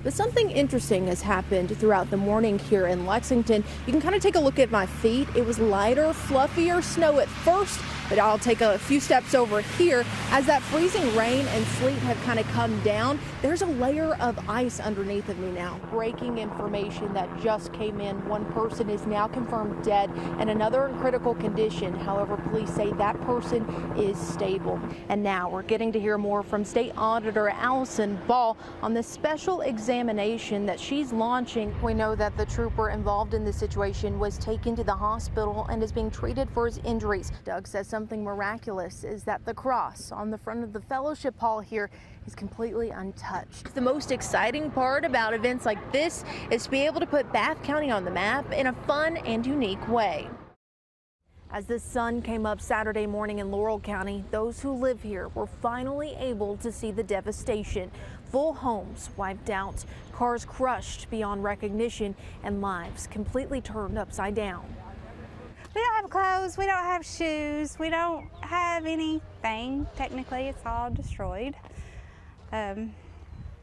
But something interesting has happened throughout the morning here in Lexington. You can kind of take a look at my feet. It was lighter, fluffier snow at first, but I'll take a few steps over here. As that freezing rain and sleet have kind of come down, there's a layer of ice underneath of me now. Breaking information that just came in. One person is now confirmed dead and another in critical condition. However, police say that person is stable. And now we're getting to hear more from State Auditor Alyssa on the special examination that she's launching. We know that the trooper involved in this situation was taken to the hospital and is being treated for his injuries. Doug says something miraculous is that the cross on the front of the fellowship hall here is completely untouched. The most exciting part about events like this is to be able to put Bath County on the map in a fun and unique way. As the sun came up Saturday morning in Laurel County, those who live here were finally able to see the devastation. Full homes wiped out, cars crushed beyond recognition, and lives completely turned upside down. We don't have clothes, we don't have shoes, we don't have anything. Technically, it's all destroyed. I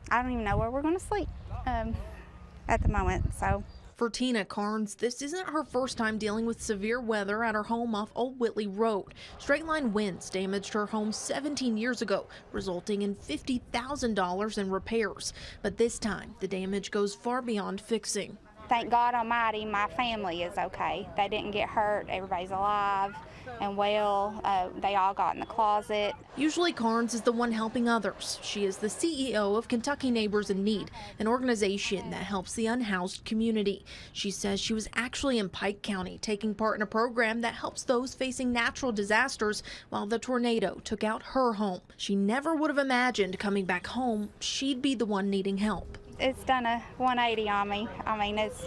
don't even know where we're going to sleep at the moment, so. For Tina Carnes, this isn't her first time dealing with severe weather at her home off Old Whitley Road. Straight-line winds damaged her home 17 years ago, resulting in $50,000 in repairs. But this time, the damage goes far beyond fixing. Thank God Almighty, my family is okay. They didn't get hurt. Everybody's alive and well. They all got in the closet. Usually Carnes is the one helping others. She is the CEO of Kentucky Neighbors in Need, an organization that helps the unhoused community. She says she was actually in Pike County taking part in a program that helps those facing natural disasters while the tornado took out her home. She never would have imagined coming back home, she'd be the one needing help. It's done a 180 on me. I mean, it's,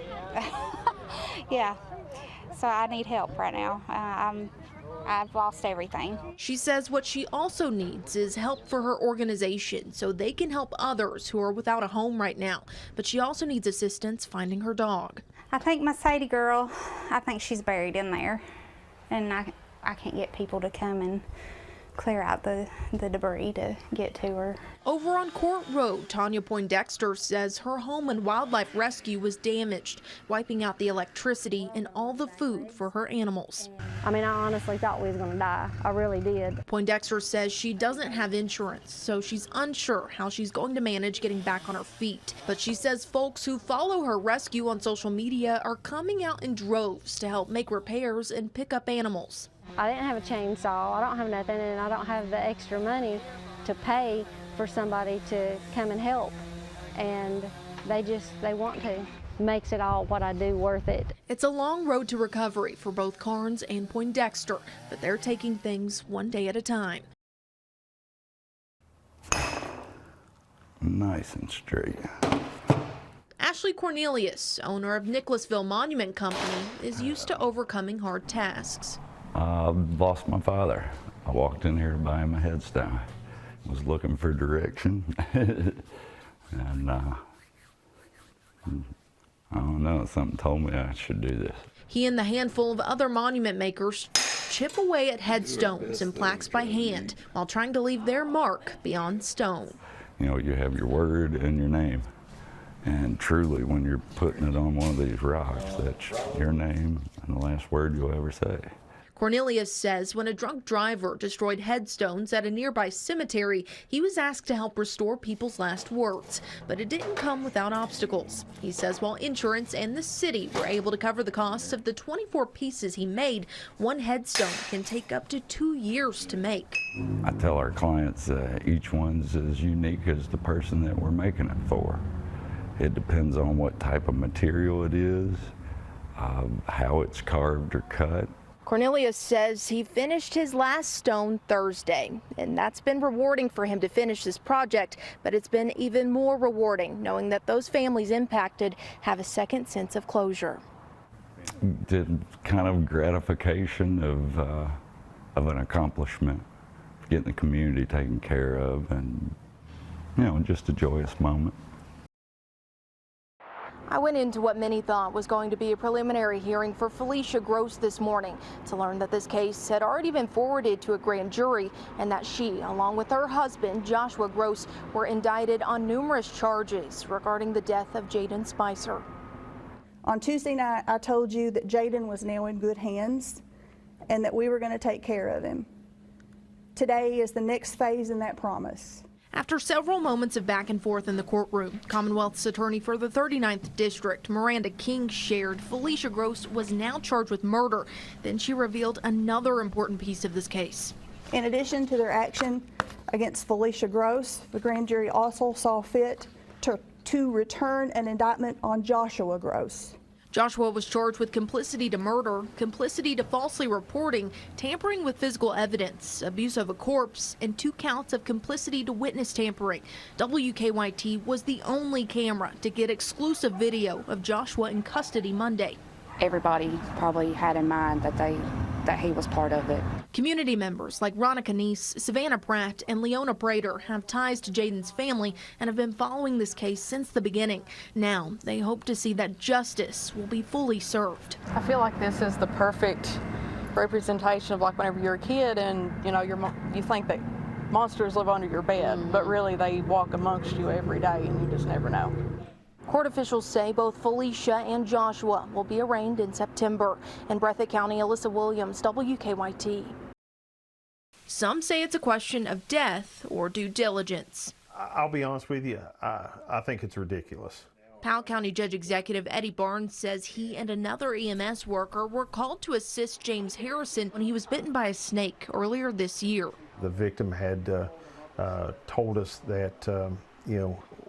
yeah. So I need help right now. I've lost everything. She says what she also needs is help for her organization so they can help others who are without a home right now. But she also needs assistance finding her dog. I think my Sadie girl, I think she's buried in there. And I can't get people to come and clear out the debris to get to her. Over on Court Road, Tanya Poindexter says her home and wildlife rescue was damaged, wiping out the electricity and all the food for her animals. I mean, I honestly thought we was going to die. I really did. Poindexter says she doesn't have insurance, so she's unsure how she's going to manage getting back on her feet. But she says folks who follow her rescue on social media are coming out in droves to help make repairs and pick up animals. I didn't have a chainsaw, I don't have nothing, and I don't have the extra money to pay for somebody to come and help. And they want to. Makes it all what I do worth it. It's a long road to recovery for both Carnes and Poindexter, but they're taking things one day at a time. Nice and straight. Ashley Cornelius, owner of Nicholasville Monument Company, is used to overcoming hard tasks. I lost my father. I walked in here to buy him a headstone. Was looking for direction, and I don't know, something told me I should do this. He and the handful of other monument makers chip away at headstones and plaques by hand while trying to leave their mark beyond stone. You know, you have your word and your name. And truly, when you're putting it on one of these rocks, that's your name and the last word you'll ever say. Cornelius says when a drunk driver destroyed headstones at a nearby cemetery, he was asked to help restore people's last words. But it didn't come without obstacles. He says while insurance and the city were able to cover the costs of the 24 pieces he made, one headstone can take up to 2 years to make. I tell our clients each one's as unique as the person that we're making it for. It depends on what type of material it is, how it's carved or cut. Cornelius says he finished his last stone Thursday, and that's been rewarding for him to finish this project, but it's been even more rewarding knowing that those families impacted have a second sense of closure. The kind of gratification of an accomplishment, getting the community taken care of, and, you know, just a joyous moment. I went into what many thought was going to be a preliminary hearing for Felicia Gross this morning to learn that this case had already been forwarded to a grand jury and that she, along with her husband, Joshua Gross, were indicted on numerous charges regarding the death of Jaden Spicer. On Tuesday night, I told you that Jaden was now in good hands and that we were going to take care of him. Today is the next phase in that promise. After several moments of back and forth in the courtroom, Commonwealth's attorney for the 39th District, Miranda King, shared Felicia Gross was now charged with murder. Then she revealed another important piece of this case. In addition to their action against Felicia Gross, the grand jury also saw fit to return an indictment on Joshua Gross. Joshua was charged with complicity to murder, complicity to falsely reporting, tampering with physical evidence, abuse of a corpse, and 2 counts of complicity to witness tampering. WKYT was the only camera to get exclusive video of Joshua in custody Monday. Everybody probably had in mind that he was part of it. Community members like Ronna Canese, Savannah Pratt, and Leona Prater have ties to Jaden's family and have been following this case since the beginning. Now they hope to see that justice will be fully served. I feel like this is the perfect representation of like whenever you're a kid and you think that monsters live under your bed, but really they walk amongst you every day and you just never know. Court officials say both Felicia and Joshua will be arraigned in September. In Breathitt County, Alyssa Williams, WKYT. Some say it's a question of death or due diligence. I'll be honest with you, I think it's ridiculous. Powell County Judge Executive Eddie Barnes says he and another EMS worker were called to assist James Harrison when he was bitten by a snake earlier this year. The victim had told us that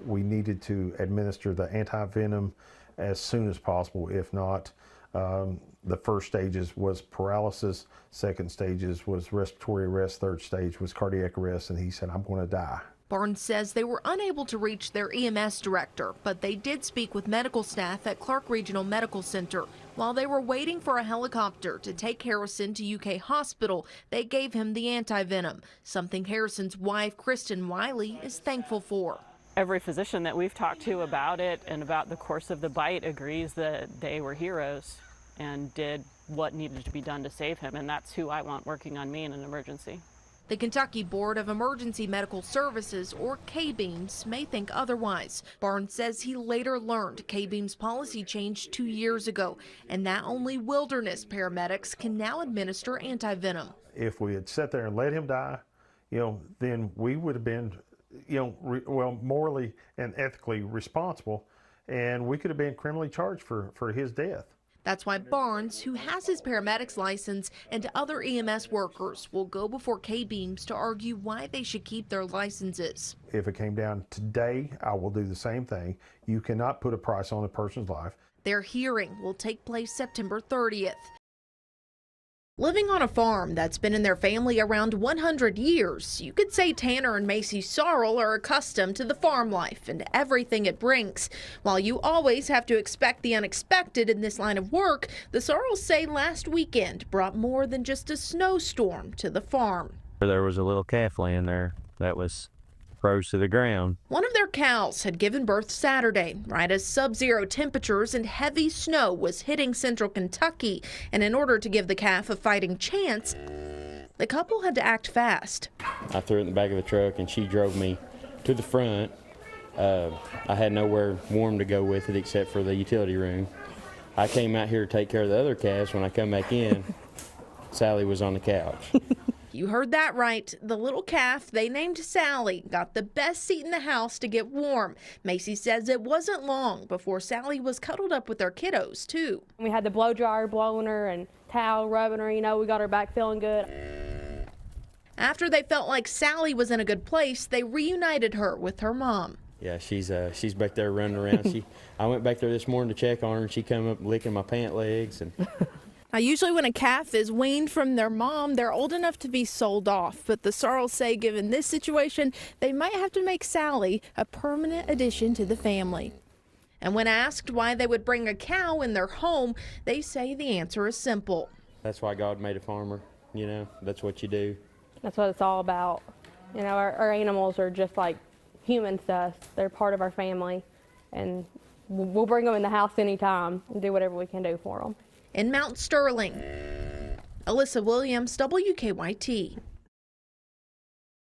we needed to administer the anti-venom as soon as possible. If not, the first stages was paralysis, second stages was respiratory arrest, third stage was cardiac arrest, and he said, I'm going to die. Barnes says they were unable to reach their EMS director, but they did speak with medical staff at Clark Regional Medical Center. While they were waiting for a helicopter to take Harrison to UK Hospital, they gave him the anti-venom, something Harrison's wife, Kristen Wiley, is thankful for. Every physician that we've talked to about it and about the course of the bite agrees that they were heroes and did what needed to be done to save him, and that's who I want working on me in an emergency. The Kentucky Board of Emergency Medical Services, or KBEMS, may think otherwise. Barnes says he later learned KBEMS policy changed 2 years ago, and that only wilderness paramedics can now administer anti-venom. If we had sat there and let him die, then we would have been morally and ethically responsible, and we could have been criminally charged for his death. That's why Barnes, who has his paramedics license, and other EMS workers will go before KBEMS to argue why they should keep their licenses. If it came down today, I will do the same thing. You cannot put a price on a person's life. Their hearing will take place September 30th. Living on a farm that's been in their family around 100 years, you could say Tanner and Macy Sorrell are accustomed to the farm life and everything it brings. While you always have to expect the unexpected in this line of work, the Sorrells say last weekend brought more than just a snowstorm to the farm. There was a little calf laying there that was froze to the ground. One of their cows had given birth Saturday, right as sub-zero temperatures and heavy snow was hitting central Kentucky. And in order to give the calf a fighting chance, the couple had to act fast. I threw it in the back of the truck and she drove me to the front. I had nowhere warm to go with it except for the utility room. I came out here to take care of the other calves. When I come back in, Sally was on the couch. You heard that right. The little calf they named Sally got the best seat in the house to get warm. Macy says it wasn't long before Sally was cuddled up with their kiddos, too. We had the blow dryer blowing her and towel rubbing her. We got her back feeling good. After they felt like Sally was in a good place, they reunited her with her mom. Yeah, she's back there running around. I went back there this morning to check on her, and she come up licking my pant legs. And Now, usually when a calf is weaned from their mom, they're old enough to be sold off. But the Sorrells say given this situation, they might have to make Sally a permanent addition to the family. And when asked why they would bring a cow in their home, they say the answer is simple. That's why God made a farmer, that's what you do. That's what it's all about. Our animals are just like humans to us. They're part of our family, and we'll bring them in the house anytime and do whatever we can do for them. In Mount Sterling, Alyssa Williams, WKYT.